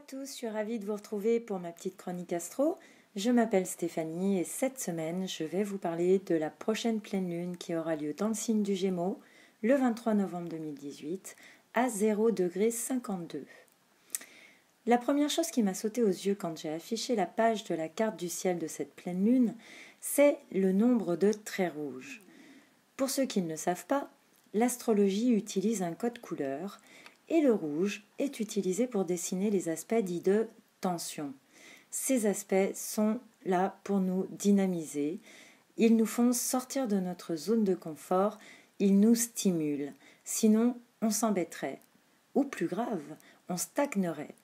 tous, je suis ravie de vous retrouver pour ma petite chronique astro. Je m'appelle Stéphanie et cette semaine, je vais vous parler de la prochaine pleine lune qui aura lieu dans le signe du Gémeaux le 23 novembre 2018 à 0°52. La première chose qui m'a sauté aux yeux quand j'ai affiché la page de la carte du ciel de cette pleine lune, c'est le nombre de traits rouges. Pour ceux qui ne le savent pas, l'astrologie utilise un code couleur et le rouge est utilisé pour dessiner les aspects dits de tension. Ces aspects sont là pour nous dynamiser, ils nous font sortir de notre zone de confort, ils nous stimulent, sinon on s'embêterait, ou plus grave, on stagnerait.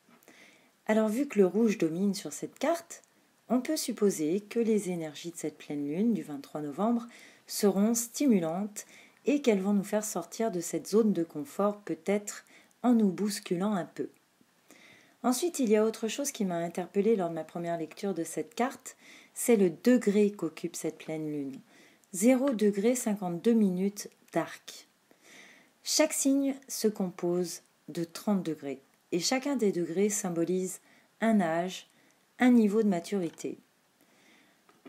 Alors vu que le rouge domine sur cette carte, on peut supposer que les énergies de cette pleine lune du 23 novembre seront stimulantes et qu'elles vont nous faire sortir de cette zone de confort peut-être en nous bousculant un peu. Ensuite, il y a autre chose qui m'a interpellée lors de ma première lecture de cette carte, c'est le degré qu'occupe cette pleine lune. 0°52' d'arc. Chaque signe se compose de 30 degrés et chacun des degrés symbolise un âge, un niveau de maturité.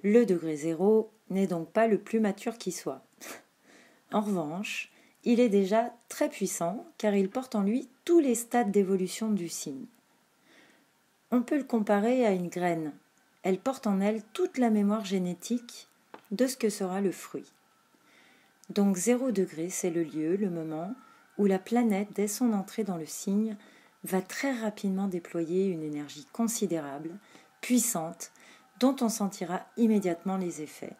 Le degré 0 n'est donc pas le plus mature qui soit. En revanche, il est déjà très puissant car il porte en lui tous les stades d'évolution du signe. On peut le comparer à une graine. Elle porte en elle toute la mémoire génétique de ce que sera le fruit. Donc 0°, c'est le lieu, le moment où la planète, dès son entrée dans le signe, va très rapidement déployer une énergie considérable, puissante, dont on sentira immédiatement les effets.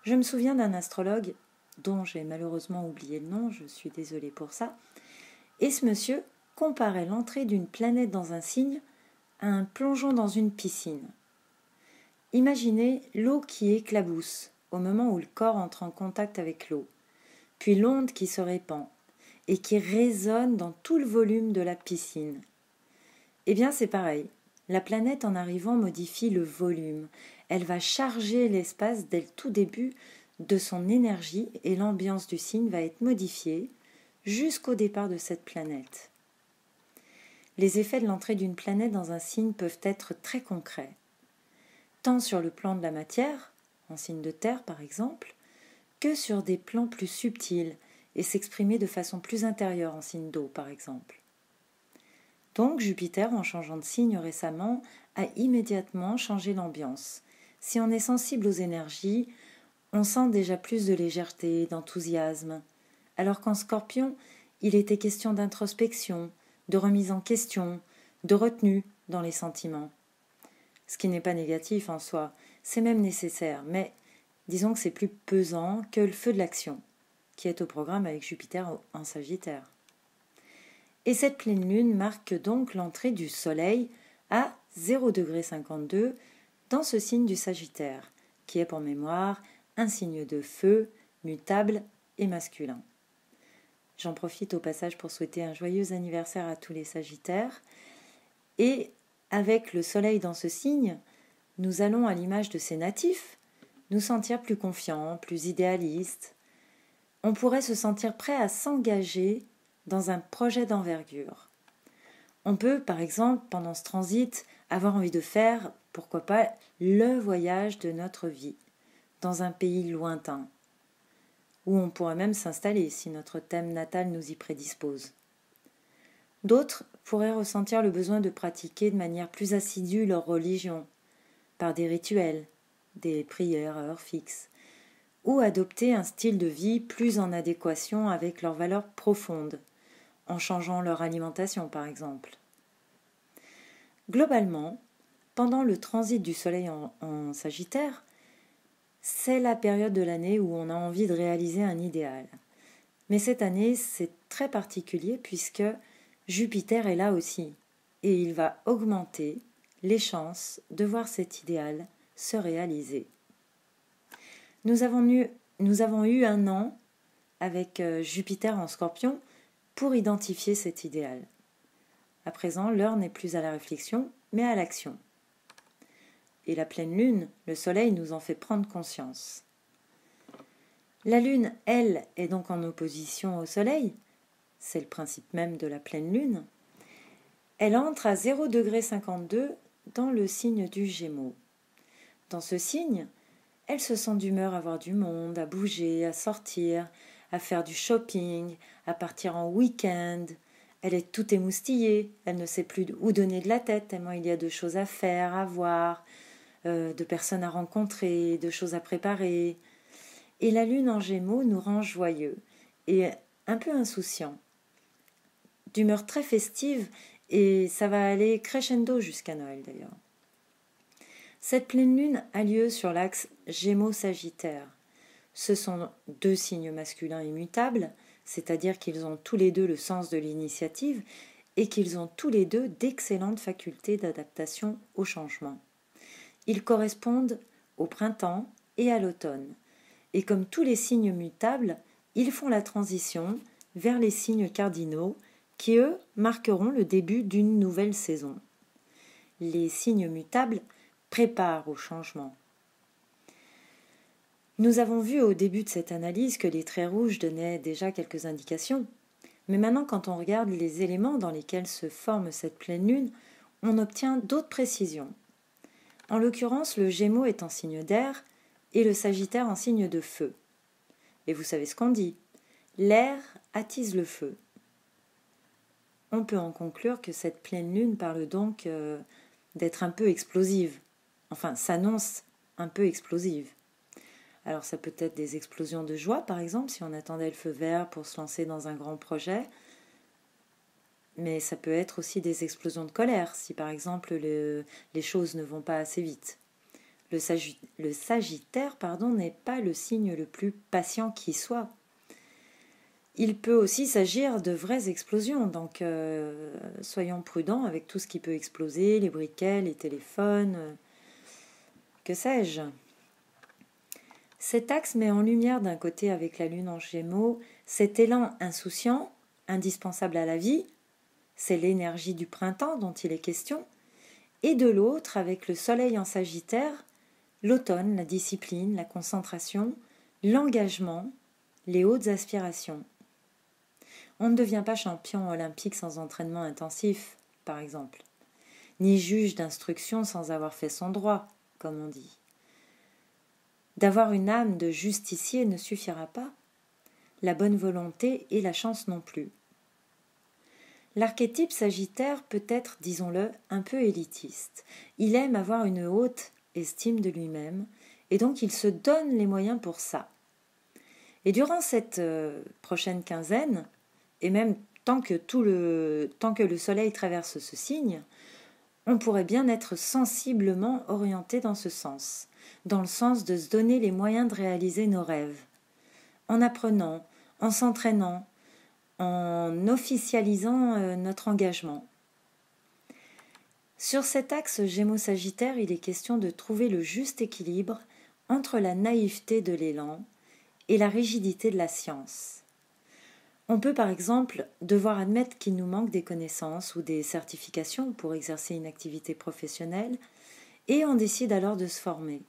Je me souviens d'un astrologue dont j'ai malheureusement oublié le nom, je suis désolée pour ça, et ce monsieur comparait l'entrée d'une planète dans un signe à un plongeon dans une piscine. Imaginez l'eau qui éclabousse au moment où le corps entre en contact avec l'eau, puis l'onde qui se répand et qui résonne dans tout le volume de la piscine. Eh bien c'est pareil, la planète en arrivant modifie le volume, elle va charger l'espace dès le tout début de son énergie et l'ambiance du signe va être modifiée jusqu'au départ de cette planète. Les effets de l'entrée d'une planète dans un signe peuvent être très concrets, tant sur le plan de la matière, en signe de terre par exemple, que sur des plans plus subtils et s'exprimer de façon plus intérieure en signe d'eau par exemple. Donc Jupiter, en changeant de signe récemment, a immédiatement changé l'ambiance. Si on est sensible aux énergies, on sent déjà plus de légèreté, d'enthousiasme, alors qu'en Scorpion, il était question d'introspection, de remise en question, de retenue dans les sentiments. Ce qui n'est pas négatif en soi, c'est même nécessaire, mais disons que c'est plus pesant que le feu de l'action, qui est au programme avec Jupiter en Sagittaire. Et cette pleine lune marque donc l'entrée du Soleil à 0°52 dans ce signe du Sagittaire, qui est pour mémoire un signe de feu, mutable et masculin. J'en profite au passage pour souhaiter un joyeux anniversaire à tous les Sagittaires. Et avec le Soleil dans ce signe, nous allons, à l'image de ces natifs, nous sentir plus confiants, plus idéalistes. On pourrait se sentir prêt à s'engager dans un projet d'envergure. On peut, par exemple, pendant ce transit, avoir envie de faire, pourquoi pas, le voyage de notre vie, dans un pays lointain, où on pourrait même s'installer si notre thème natal nous y prédispose. D'autres pourraient ressentir le besoin de pratiquer de manière plus assidue leur religion, par des rituels, des prières à heure fixe, ou adopter un style de vie plus en adéquation avec leurs valeurs profondes, en changeant leur alimentation par exemple. Globalement, pendant le transit du Soleil en Sagittaire, c'est la période de l'année où on a envie de réaliser un idéal. Mais cette année, c'est très particulier puisque Jupiter est là aussi et il va augmenter les chances de voir cet idéal se réaliser. Nous avons eu un an avec Jupiter en Scorpion pour identifier cet idéal. À présent, l'heure n'est plus à la réflexion, mais à l'action. Et la pleine lune, le soleil nous en fait prendre conscience. La lune, elle, est donc en opposition au soleil, c'est le principe même de la pleine lune, Elle entre à 0,52 dans le signe du Gémeaux. Dans ce signe, elle se sent d'humeur à voir du monde, à bouger, à sortir, à faire du shopping, à partir en week-end. Elle est toute émoustillée, elle ne sait plus où donner de la tête tellement il y a de choses à faire, à voir, de personnes à rencontrer, de choses à préparer. Et la lune en Gémeaux nous rend joyeux et un peu insouciants, d'humeur très festive, et ça va aller crescendo jusqu'à Noël d'ailleurs. Cette pleine lune a lieu sur l'axe Gémeaux-Sagittaire. Ce sont deux signes masculins immutables, c'est-à-dire qu'ils ont tous les deux le sens de l'initiative et qu'ils ont tous les deux d'excellentes facultés d'adaptation au changement. Ils correspondent au printemps et à l'automne. Et comme tous les signes mutables, ils font la transition vers les signes cardinaux qui, eux, marqueront le début d'une nouvelle saison. Les signes mutables préparent au changement. Nous avons vu au début de cette analyse que les traits rouges donnaient déjà quelques indications, mais maintenant quand on regarde les éléments dans lesquels se forme cette pleine lune, on obtient d'autres précisions. En l'occurrence, le Gémeaux est en signe d'air et le Sagittaire en signe de feu. Et vous savez ce qu'on dit, l'air attise le feu. On peut en conclure que cette pleine lune parle donc d'être un peu explosive, enfin s'annonce un peu explosive. Alors ça peut être des explosions de joie par exemple si on attendait le feu vert pour se lancer dans un grand projet, mais ça peut être aussi des explosions de colère si par exemple les choses ne vont pas assez vite. Le Sagittaire n'est pas le signe le plus patient qui soit. Il peut aussi s'agir de vraies explosions, donc soyons prudents avec tout ce qui peut exploser, les briquets, les téléphones, que sais-je. Cet axe met en lumière d'un côté avec la lune en Gémeaux cet élan insouciant, indispensable à la vie, c'est l'énergie du printemps dont il est question, et de l'autre avec le soleil en Sagittaire, l'automne, la discipline, la concentration, l'engagement, les hautes aspirations. On ne devient pas champion olympique sans entraînement intensif, par exemple, ni juge d'instruction sans avoir fait son droit, comme on dit. D'avoir une âme de justicier ne suffira pas, la bonne volonté et la chance non plus. L'archétype Sagittaire peut être, disons-le, un peu élitiste. Il aime avoir une haute estime de lui-même, et donc il se donne les moyens pour ça. Et durant cette prochaine quinzaine, et même tant que le soleil traverse ce signe, on pourrait bien être sensiblement orienté dans ce sens, dans le sens de se donner les moyens de réaliser nos rêves, en apprenant, en s'entraînant, en officialisant notre engagement. Sur cet axe Gémeaux-Sagittaire, il est question de trouver le juste équilibre entre la naïveté de l'élan et la rigidité de la science. On peut par exemple devoir admettre qu'il nous manque des connaissances ou des certifications pour exercer une activité professionnelle et on décide alors de se former.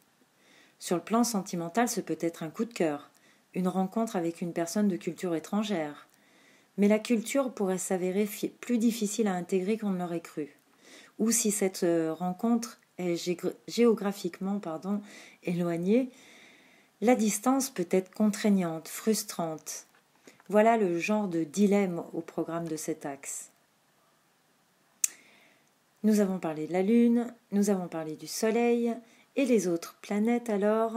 Sur le plan sentimental, ce peut être un coup de cœur, une rencontre avec une personne de culture étrangère. Mais la culture pourrait s'avérer plus difficile à intégrer qu'on ne l'aurait cru. Ou si cette rencontre est géographiquement éloignée, la distance peut être contraignante, frustrante. Voilà le genre de dilemme au programme de cet axe. Nous avons parlé de la Lune, nous avons parlé du Soleil, et les autres planètes alors,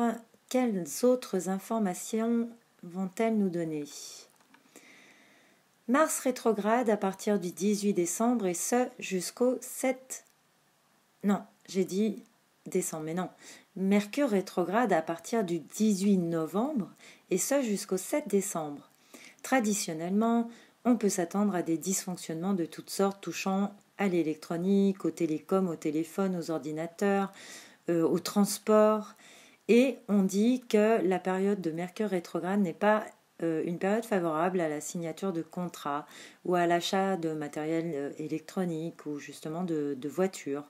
quelles autres informations vont-elles nous donner ? Mars rétrograde à partir du 18 décembre et ce jusqu'au 7... Non, j'ai dit décembre, mais non. Mercure rétrograde à partir du 18 novembre et ce jusqu'au 7 décembre. Traditionnellement, on peut s'attendre à des dysfonctionnements de toutes sortes touchant à l'électronique, au télécom, au téléphone, aux ordinateurs, au transport. Et on dit que la période de Mercure rétrograde n'est pas une période favorable à la signature de contrats ou à l'achat de matériel électronique ou justement de voitures.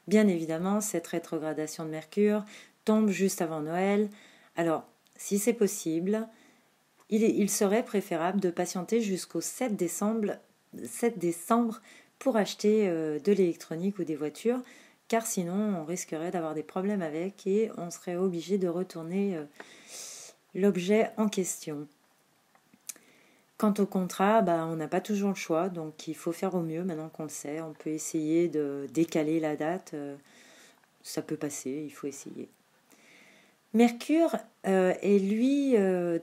Bien évidemment, cette rétrogradation de Mercure tombe juste avant Noël. Alors, si c'est possible, il serait préférable de patienter jusqu'au 7 décembre pour acheter de l'électronique ou des voitures, car sinon on risquerait d'avoir des problèmes avec et on serait obligé de retourner l'objet en question. Quant au contrat, on n'a pas toujours le choix, donc il faut faire au mieux maintenant qu'on le sait. On peut essayer de décaler la date, ça peut passer, il faut essayer. Mercure est lui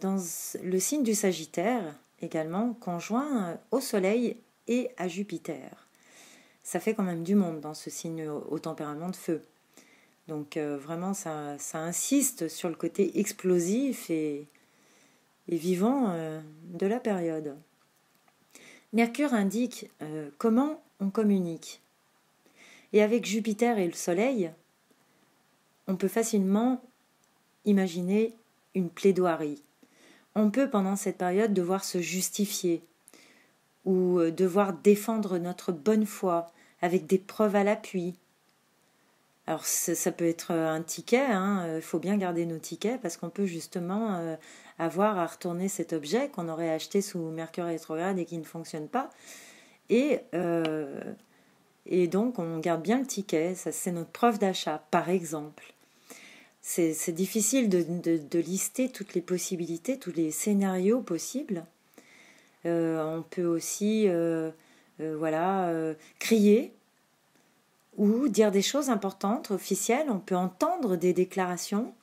dans le signe du Sagittaire, également conjoint au Soleil et à Jupiter. Ça fait quand même du monde dans ce signe au tempérament de feu. Donc vraiment, ça insiste sur le côté explosif et vivant de la période. Mercure indique comment on communique. Et avec Jupiter et le Soleil, on peut facilement imaginer une plaidoirie. On peut pendant cette période devoir se justifier ou devoir défendre notre bonne foi avec des preuves à l'appui. Alors ça peut être un ticket, faut bien garder nos tickets parce qu'on peut justement avoir à retourner cet objet qu'on aurait acheté sous Mercure rétrograde et qui ne fonctionne pas. Et donc on garde bien le ticket, ça c'est notre preuve d'achat par exemple. C'est difficile de lister toutes les possibilités, tous les scénarios possibles. On peut aussi crier ou dire des choses importantes, officielles. On peut entendre des déclarations.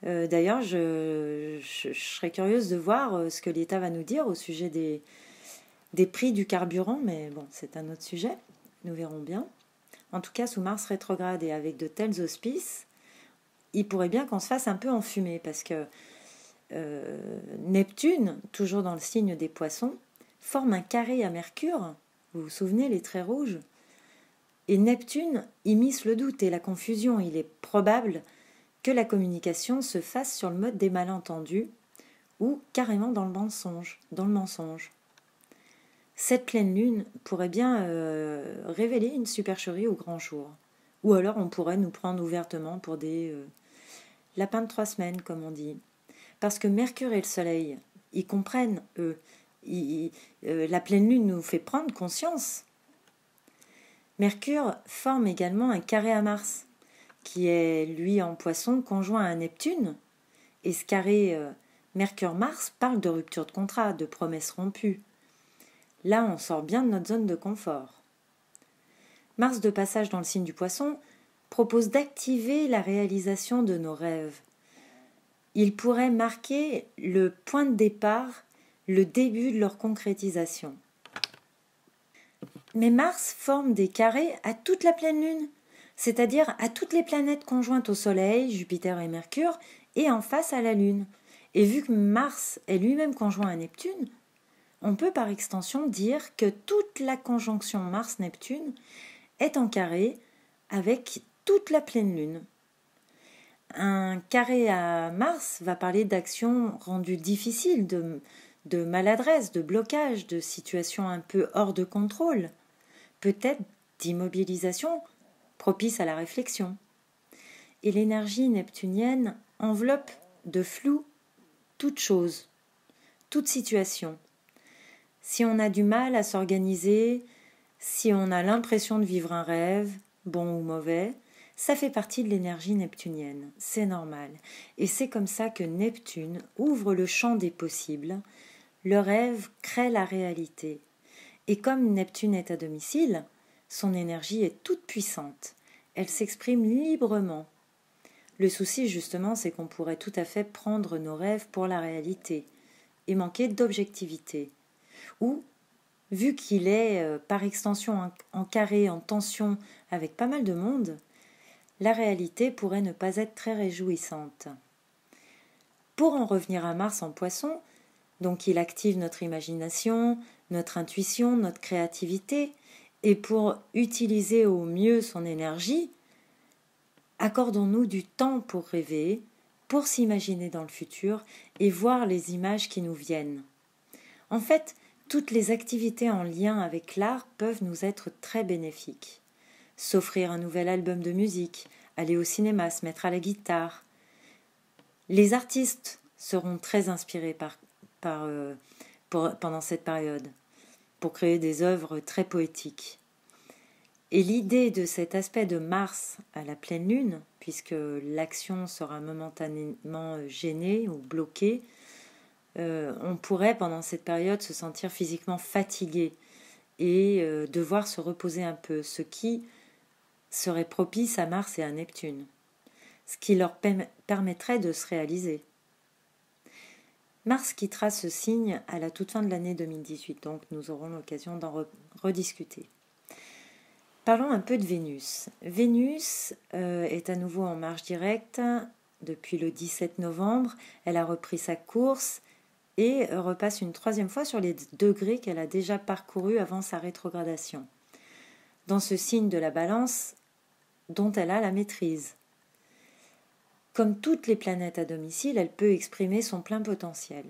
D'ailleurs, je serais curieuse de voir ce que l'État va nous dire au sujet des prix du carburant, mais bon, c'est un autre sujet. Nous verrons bien. En tout cas, sous Mars rétrograde et avec de tels auspices, il pourrait bien qu'on se fasse un peu enfumer parce que Neptune, toujours dans le signe des Poissons, forme un carré à Mercure. Vous vous souvenez, les traits rouges? Et Neptune immisce le doute et la confusion. Il est probable que la communication se fasse sur le mode des malentendus ou carrément dans le mensonge. Cette pleine lune pourrait bien révéler une supercherie au grand jour. Ou alors on pourrait nous prendre ouvertement pour des lapins de 3 semaines, comme on dit. Parce que Mercure et le Soleil, ils comprennent, eux. La pleine lune nous fait prendre conscience. Mercure forme également un carré à Mars, qui est, lui, en Poisson, conjoint à Neptune. Et ce carré Mercure-Mars parle de rupture de contrat, de promesses rompues. Là, on sort bien de notre zone de confort. Mars de passage dans le signe du Poisson propose d'activer la réalisation de nos rêves. Il pourrait marquer le point de départ, le début de leur concrétisation. Mais Mars forme des carrés à toute la pleine lune, c'est-à-dire à toutes les planètes conjointes au Soleil, Jupiter et Mercure, et en face à la Lune. Et vu que Mars est lui-même conjoint à Neptune, on peut par extension dire que toute la conjonction Mars-Neptune est en carré avec toute la pleine lune. Un carré à Mars va parler d'actions rendues difficiles, de maladresse, de blocage, de situations un peu hors de contrôle, peut-être d'immobilisation propice à la réflexion. Et l'énergie neptunienne enveloppe de flou toute chose, toute situation. Si on a du mal à s'organiser, si on a l'impression de vivre un rêve, bon ou mauvais, ça fait partie de l'énergie neptunienne, c'est normal. Et c'est comme ça que Neptune ouvre le champ des possibles, le rêve crée la réalité. Et comme Neptune est à domicile, son énergie est toute puissante, elle s'exprime librement. Le souci justement, c'est qu'on pourrait tout à fait prendre nos rêves pour la réalité et manquer d'objectivité. Ou, vu qu'il est par extension en carré, en tension avec pas mal de monde, la réalité pourrait ne pas être très réjouissante. Pour en revenir à Mars en Poisson, donc il active notre imagination, notre intuition, notre créativité, et pour utiliser au mieux son énergie, accordons-nous du temps pour rêver, pour s'imaginer dans le futur et voir les images qui nous viennent. En fait, toutes les activités en lien avec l'art peuvent nous être très bénéfiques. S'offrir un nouvel album de musique, aller au cinéma, se mettre à la guitare. Les artistes seront très inspirés pendant cette période. pour créer des œuvres très poétiques. Et l'idée de cet aspect de Mars à la pleine lune, puisque l'action sera momentanément gênée ou bloquée, on pourrait pendant cette période se sentir physiquement fatigué et devoir se reposer un peu, ce qui serait propice à Mars et à Neptune, ce qui leur permettrait de se réaliser. Mars quittera ce signe à la toute fin de l'année 2018, donc nous aurons l'occasion d'en rediscuter. Parlons un peu de Vénus. Vénus est à nouveau en marche directe depuis le 17 novembre. Elle a repris sa course et repasse une troisième fois sur les degrés qu'elle a déjà parcourus avant sa rétrogradation, dans ce signe de la Balance dont elle a la maîtrise. Comme toutes les planètes à domicile, elle peut exprimer son plein potentiel.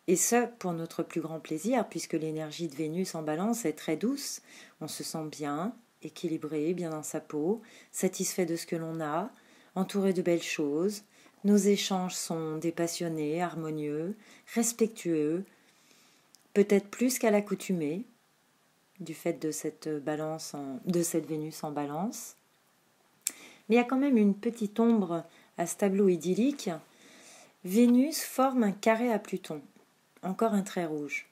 Et ce, pour notre plus grand plaisir, puisque l'énergie de Vénus en Balance est très douce, on se sent bien, équilibré, bien dans sa peau, satisfait de ce que l'on a, entouré de belles choses. Nos échanges sont dépassionnés, harmonieux, respectueux, peut-être plus qu'à l'accoutumée, du fait de cette Vénus en Balance. Mais il y a quand même une petite ombre à ce tableau idyllique. Vénus forme un carré à Pluton, encore un trait rouge.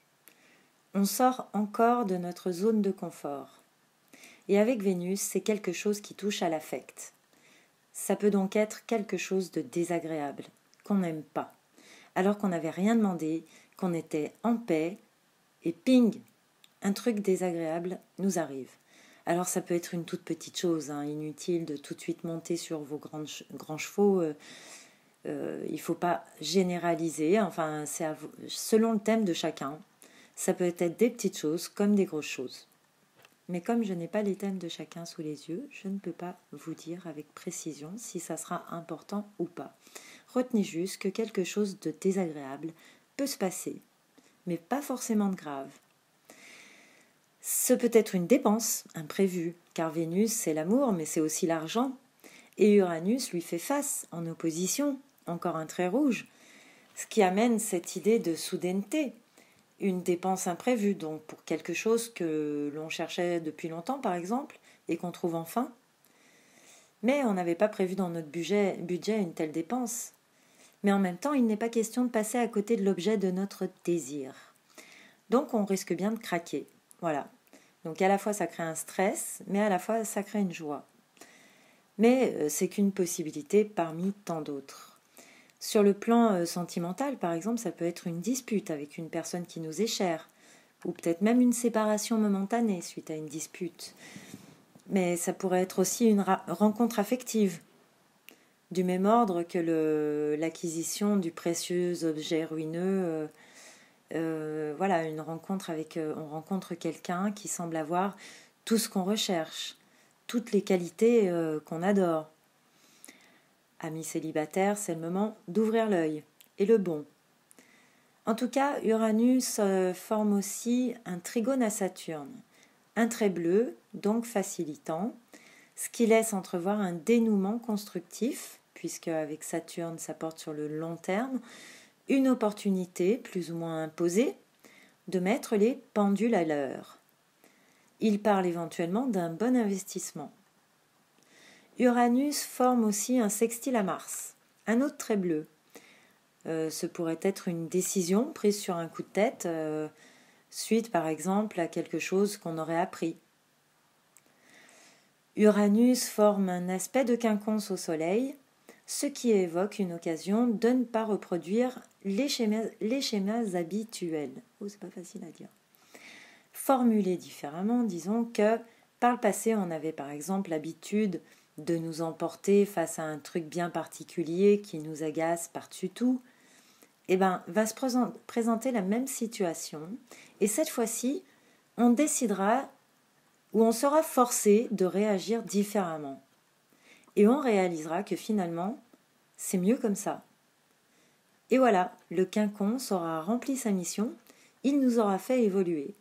On sort encore de notre zone de confort. Et avec Vénus, c'est quelque chose qui touche à l'affect. Ça peut donc être quelque chose de désagréable, qu'on n'aime pas, alors qu'on n'avait rien demandé, qu'on était en paix, et ping, un truc désagréable nous arrive. Alors ça peut être une toute petite chose, inutile de tout de suite monter sur vos grands chevaux. Il ne faut pas généraliser, enfin c'est selon le thème de chacun. Ça peut être des petites choses comme des grosses choses. Mais comme je n'ai pas les thèmes de chacun sous les yeux, je ne peux pas vous dire avec précision si ça sera important ou pas. Retenez juste que quelque chose de désagréable peut se passer, mais pas forcément de grave. Ce peut être une dépense imprévue, car Vénus c'est l'amour, mais c'est aussi l'argent. Et Uranus lui fait face, en opposition, encore un trait rouge, ce qui amène cette idée de soudaineté. Une dépense imprévue, donc pour quelque chose que l'on cherchait depuis longtemps, par exemple, et qu'on trouve enfin. Mais on n'avait pas prévu dans notre budget une telle dépense. Mais en même temps, il n'est pas question de passer à côté de l'objet de notre désir. Donc on risque bien de craquer. Voilà. Donc à la fois ça crée un stress, mais à la fois ça crée une joie. Mais c'est qu'une possibilité parmi tant d'autres. Sur le plan sentimental, par exemple, ça peut être une dispute avec une personne qui nous est chère, ou peut-être même une séparation momentanée suite à une dispute. Mais ça pourrait être aussi une rencontre affective, du même ordre que l'acquisition du précieux objet ruineux. Voilà, une rencontre on rencontre quelqu'un qui semble avoir tout ce qu'on recherche, toutes les qualités qu'on adore. Amis célibataires, c'est le moment d'ouvrir l'œil, et le bon. En tout cas, Uranus forme aussi un trigone à Saturne, un trait bleu, donc facilitant, ce qui laisse entrevoir un dénouement constructif, puisque avec Saturne, ça porte sur le long terme, une opportunité, plus ou moins imposée, de mettre les pendules à l'heure. Il parle éventuellement d'un bon investissement. Uranus forme aussi un sextile à Mars, un autre trait bleu. Ce pourrait être une décision prise sur un coup de tête, suite par exemple à quelque chose qu'on aurait appris. Uranus forme un aspect de quinconce au Soleil, ce qui évoque une occasion de ne pas reproduire les schémas habituels. Oh, c'est pas facile à dire. Formulé différemment, disons que par le passé, on avait par exemple l'habitude de nous emporter face à un truc bien particulier qui nous agace par-dessus tout. Eh bien, va se présenter la même situation, et cette fois-ci, on décidera ou on sera forcé de réagir différemment. Et on réalisera que finalement, c'est mieux comme ça. Et voilà, le quinconce aura rempli sa mission, il nous aura fait évoluer.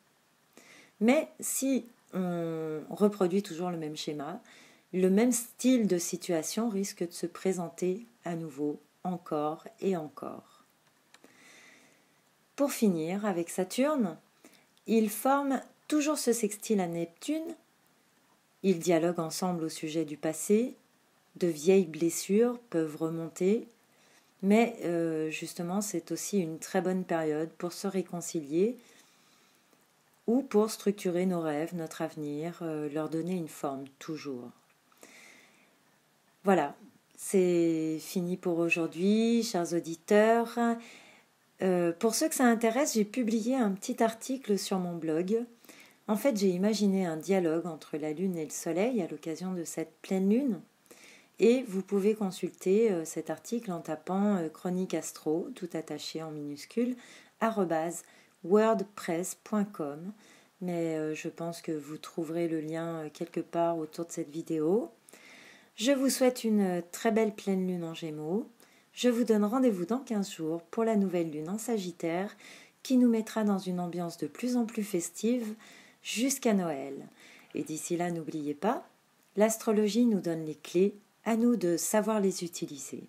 Mais si on reproduit toujours le même schéma, le même style de situation risque de se présenter à nouveau, encore et encore. Pour finir, avec Saturne, Ils forment toujours ce sextile à Neptune. Ils dialoguent ensemble au sujet du passé. De vieilles blessures peuvent remonter. Mais justement, c'est aussi une très bonne période pour se réconcilier ou pour structurer nos rêves, notre avenir, leur donner une forme, toujours. Voilà, c'est fini pour aujourd'hui, chers auditeurs. Pour ceux que ça intéresse, j'ai publié un petit article sur mon blog. En fait, j'ai imaginé un dialogue entre la Lune et le Soleil à l'occasion de cette pleine Lune. Et vous pouvez consulter cet article en tapant Chronique Astro, tout attaché en minuscule, @wordpress.com. Mais je pense que vous trouverez le lien quelque part autour de cette vidéo. Je vous souhaite une très belle pleine lune en Gémeaux. Je vous donne rendez-vous dans 15 jours pour la nouvelle lune en Sagittaire qui nous mettra dans une ambiance de plus en plus festive jusqu'à Noël. Et d'ici là, n'oubliez pas, l'astrologie nous donne les clés, à nous de savoir les utiliser.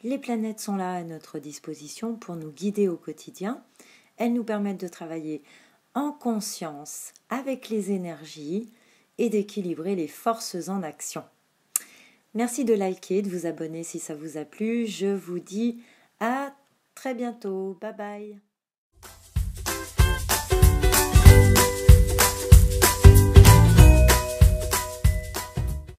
Les planètes sont là à notre disposition pour nous guider au quotidien. Elles nous permettent de travailler en conscience avec les énergies et d'équilibrer les forces en action. Merci de liker, de vous abonner si ça vous a plu. Je vous dis à très bientôt. Bye bye.